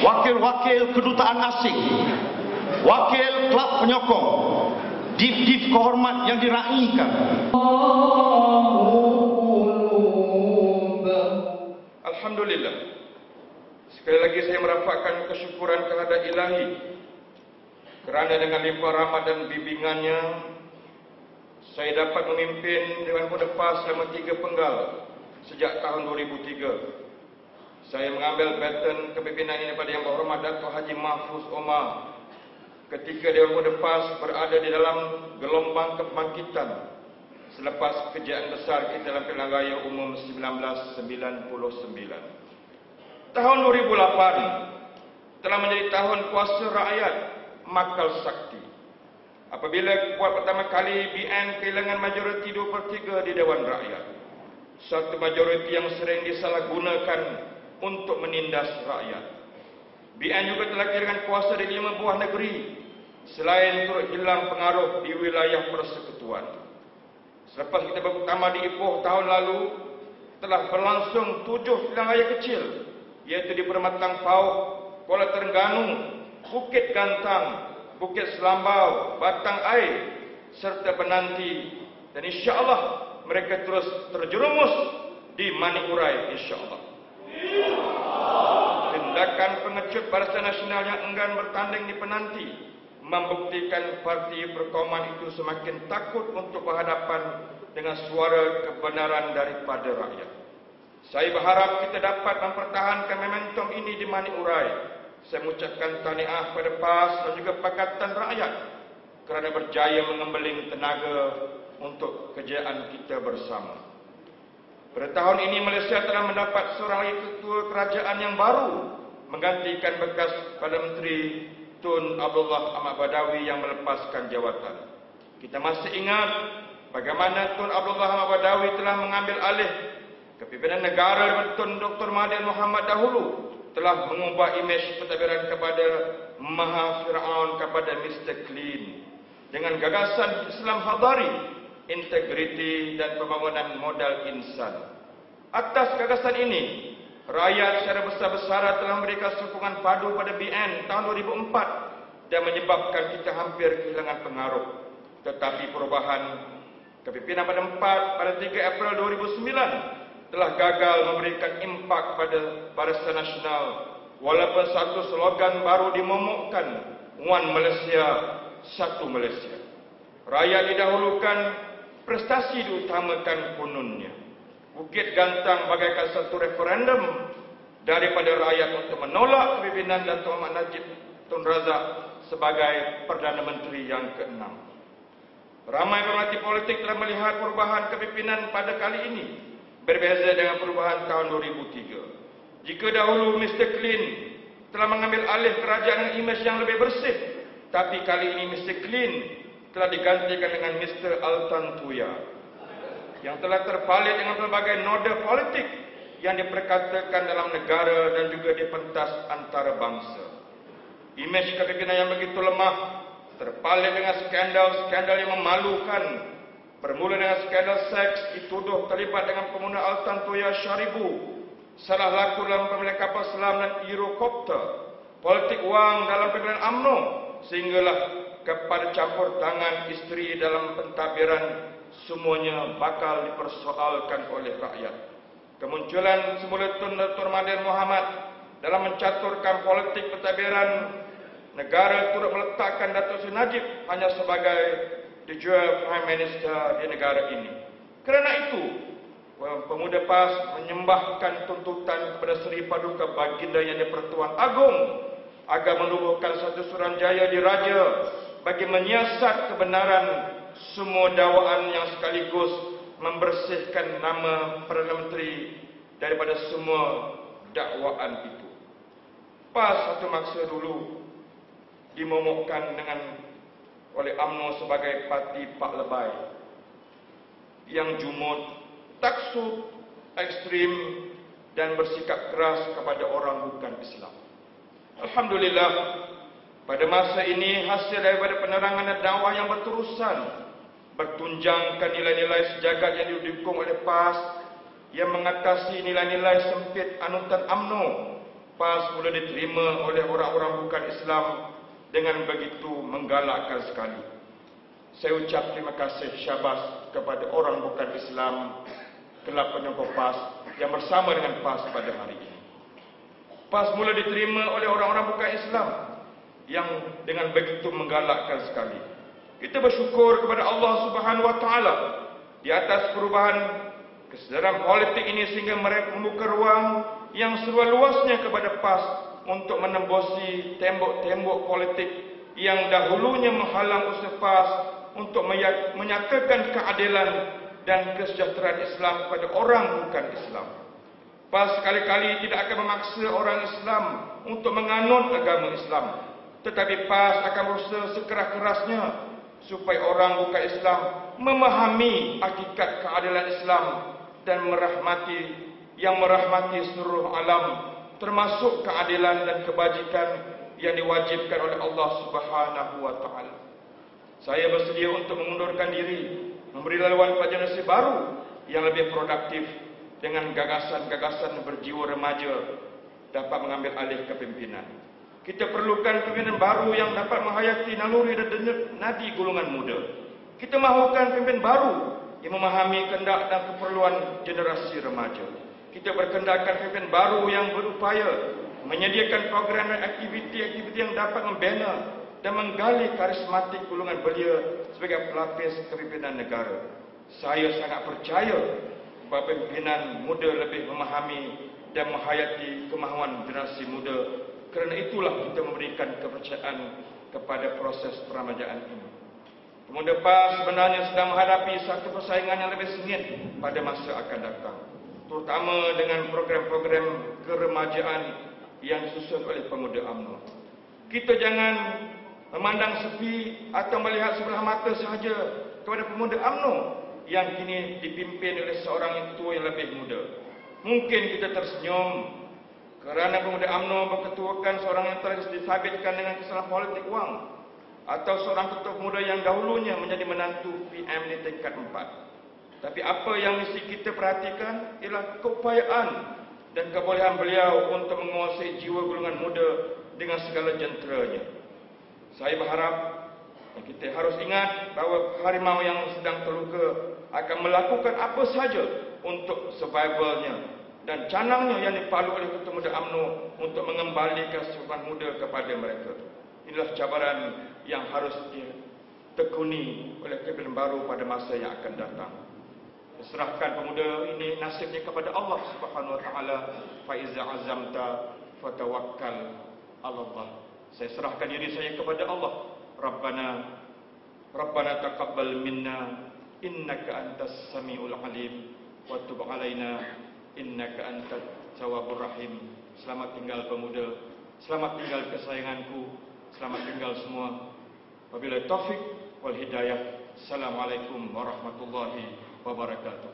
wakil-wakil kedutaan asing, wakil klub penyokong, div-div kehormat yang diraihkan. Alhamdulillah, sekali lagi saya merapatkan kesyukuran kehadirat Ilahi kerana dengan limpah rahmat dan bimbingannya saya dapat memimpin Dewan Pemuda PAS selama 3 penggal sejak tahun 2003. Saya mengambil baton kepimpinan ini daripada Yang Berhormat Dato' Haji Mahfuz Omar ketika Dewan Pemuda PAS berada di dalam gelombang kebangkitan selepas kejayaan besar kita dalam Pilihan Raya Umum 1999. Tahun 2008 telah menjadi tahun kuasa rakyat makal sakti. Apabila buat pertama kali BN kehilangan majoriti 2/3 di Dewan Rakyat. Satu majoriti yang sering disalahgunakan untuk menindas rakyat. BN juga telah kehilangan kuasa di 5 buah negeri selain turut hilang pengaruh di wilayah persekutuan. Selepas kita berpertama di Ipoh tahun lalu, telah berlangsung 7 pilihan raya kecil, iaitu di Permatang Paut, Kuala Terengganu, Bukit Gantang, Bukit Selambau, Batang Air, serta Penanti. Dan insya-Allah mereka terus terjerumus di Manik Urai, insya-Allah. Tindakan pengecut Barisan Nasional yang enggan bertanding di Penanti membuktikan parti Perkauman itu semakin takut untuk berhadapan dengan suara kebenaran daripada rakyat. Saya berharap kita dapat mempertahankan momentum ini di Manik Urai. Saya mengucapkan tahniah kepada PAS dan juga Pakatan Rakyat kerana berjaya mengembeling tenaga untuk kejayaan kita bersama. Pada tahun ini Malaysia telah mendapat seorang ketua kerajaan yang baru menggantikan bekas Perdana Menteri Tun Abdullah Ahmad Badawi yang melepaskan jawatan. Kita masih ingat bagaimana Tun Abdullah Ahmad Badawi telah mengambil alih kepimpinan negara daripada Tun Dr. Mahathir Mohamad dahulu, telah mengubah imej pentadbiran kepada Maha Fir'aun kepada Mr. Clean dengan gagasan Islam Hadari, integriti dan pembangunan modal insan. Atas gagasan ini, rakyat secara besar-besaran telah memberikan sokongan padu pada BN tahun 2004 dan menyebabkan kita hampir kehilangan pengaruh. Tetapi perubahan kepimpinan pada 3 April 2009 telah gagal memberikan impak pada Barisan Nasional, walaupun satu slogan baru dimomokkan, One Malaysia, Satu Malaysia. Rakyat didahulukan, prestasi diutamakan kononnya. Bukit Gantang bagaikan satu referendum daripada rakyat untuk menolak kepimpinan Dato' Ahmad Najib Tun Razak sebagai Perdana Menteri yang ke-6. Ramai pemerhati politik telah melihat perubahan kepimpinan pada kali ini berbeza dengan perubahan tahun 2003. Jika dahulu Mr. Clean telah mengambil alih kerajaan dengan imej yang lebih bersih, tapi kali ini Mr. Clean telah digantikan dengan Mr. Altan Tuya yang telah terpalit dengan pelbagai noda politik yang diperkatakan dalam negara dan juga di pentas antarabangsa. Imej kepimpinan yang begitu lemah terpalit dengan skandal-skandal yang memalukan. Bermula dengan skandal seks, dituduh terlibat dengan pemuda Altan Tuya Syaribu, salah laku dalam pemilihan kapal selam dan Eurocopter, politik wang dalam pemilihan UMNO, sehinggalah kepada campur tangan isteri dalam pentadbiran, semuanya bakal dipersoalkan oleh rakyat. Kemunculan semula Tun Dr. Mahathir Mohamad dalam mencaturkan politik pentadbiran negara turut meletakkan Datuk Seri Najib hanya sebagai the dual Prime Minister di negara ini. Kerana itu, Pemuda PAS menyembahkan tuntutan kepada Seri Paduka Baginda Yang di-Pertuan Agong agar menubuhkan satu Suruhanjaya diraja bagi menyiasat kebenaran semua dakwaan yang sekaligus membersihkan nama Perdana Menteri daripada semua dakwaan itu. PAS satu masa dulu dimomokkan oleh UMNO sebagai parti Pak Lebay yang jumud, taksub, ekstrim dan bersikap keras kepada orang bukan Islam. Alhamdulillah, pada masa ini hasil daripada penerangan dan dakwah yang berterusan bertunjangkan nilai-nilai sejagat yang didukung oleh PAS yang mengatasi nilai-nilai sempit anutan UMNO PAS mula diterima oleh orang-orang bukan Islam dengan begitu menggalakkan sekali. Saya ucap terima kasih syabas kepada orang bukan Islam, Kelab Penyokong PAS yang bersama dengan PAS pada hari ini. PAS mula diterima oleh orang-orang bukan Islam yang dengan begitu menggalakkan sekali. Kita bersyukur kepada Allah Subhanahu Wa Taala di atas perubahan kesedaran politik ini sehingga mereka membuka ruang yang seluas-luasnya kepada PAS untuk menembusi tembok-tembok politik yang dahulunya menghalang usaha PAS untuk menyatakan keadilan dan kesejahteraan Islam kepada orang bukan Islam. PAS sekali-kali tidak akan memaksa orang Islam untuk menganut agama Islam, tetapi PAS akan berusaha sekeras-kerasnya supaya orang bukan Islam memahami hakikat keadilan Islam dan merahmati seluruh alam, termasuk keadilan dan kebajikan yang diwajibkan oleh Allah Subhanahu Wa Taala. Saya bersedia untuk mengundurkan diri, memberi laluan pada generasi baru yang lebih produktif dengan gagasan-gagasan berjiwa remaja dapat mengambil alih kepimpinan. Kita perlukan pimpinan baru yang dapat menghayati naluri dan nadi golongan muda. Kita mahukan pemimpin baru yang memahami kehendak dan keperluan generasi remaja. Kita berkehendakkan pemimpin baru yang berupaya menyediakan program dan aktiviti-aktiviti yang dapat membina dan menggali karismatik golongan belia sebagai pelapis kepimpinan negara. Saya sangat percaya bahawa pimpinan muda lebih memahami dan menghayati kemahuan generasi muda. Kerana itulah kita memberikan kepercayaan kepada proses peremajaan ini. Pemuda PAS sebenarnya sedang menghadapi satu persaingan yang lebih sengit pada masa akan datang, terutama dengan program-program keremajaan yang disusun oleh pemuda UMNO. Kita jangan memandang sepi atau melihat sebelah mata sahaja kepada pemuda UMNO yang kini dipimpin oleh seorang yang tua yang lebih muda. Mungkin kita tersenyum kerana pemuda UMNO berketuakan seorang yang telah disabitkan dengan kesalahan politik wang, atau seorang ketua pemuda yang dahulunya menjadi menantu PM di tingkat 4. Tapi apa yang mesti kita perhatikan ialah keupayaan dan kebolehan beliau untuk menguasai jiwa golongan muda dengan segala jenteranya. Saya berharap kita harus ingat bahawa harimau yang sedang terluka akan melakukan apa sahaja untuk survivalnya dan canangnya yang dipalu oleh ketua muda UMNO untuk mengembalikan sukan muda kepada mereka. Inilah cabaran yang harus ditekuni oleh kepimpinan baru pada masa yang akan datang. Serahkan pemuda ini nasibnya kepada Allah Subhanahu Wa Taala. Fa iza azamta fatawakkal 'ala Allah. Saya serahkan diri saya kepada Allah. Rabbana taqabbal minna innaka antas samiul alim wa tub 'alaina innaka antat tawwabur rahim. Selamat tinggal pemuda. Selamat tinggal kesayanganku. Selamat tinggal semua. Wabillahi taufik wal hidayah. Assalamualaikum warahmatullahi wabarakatuh.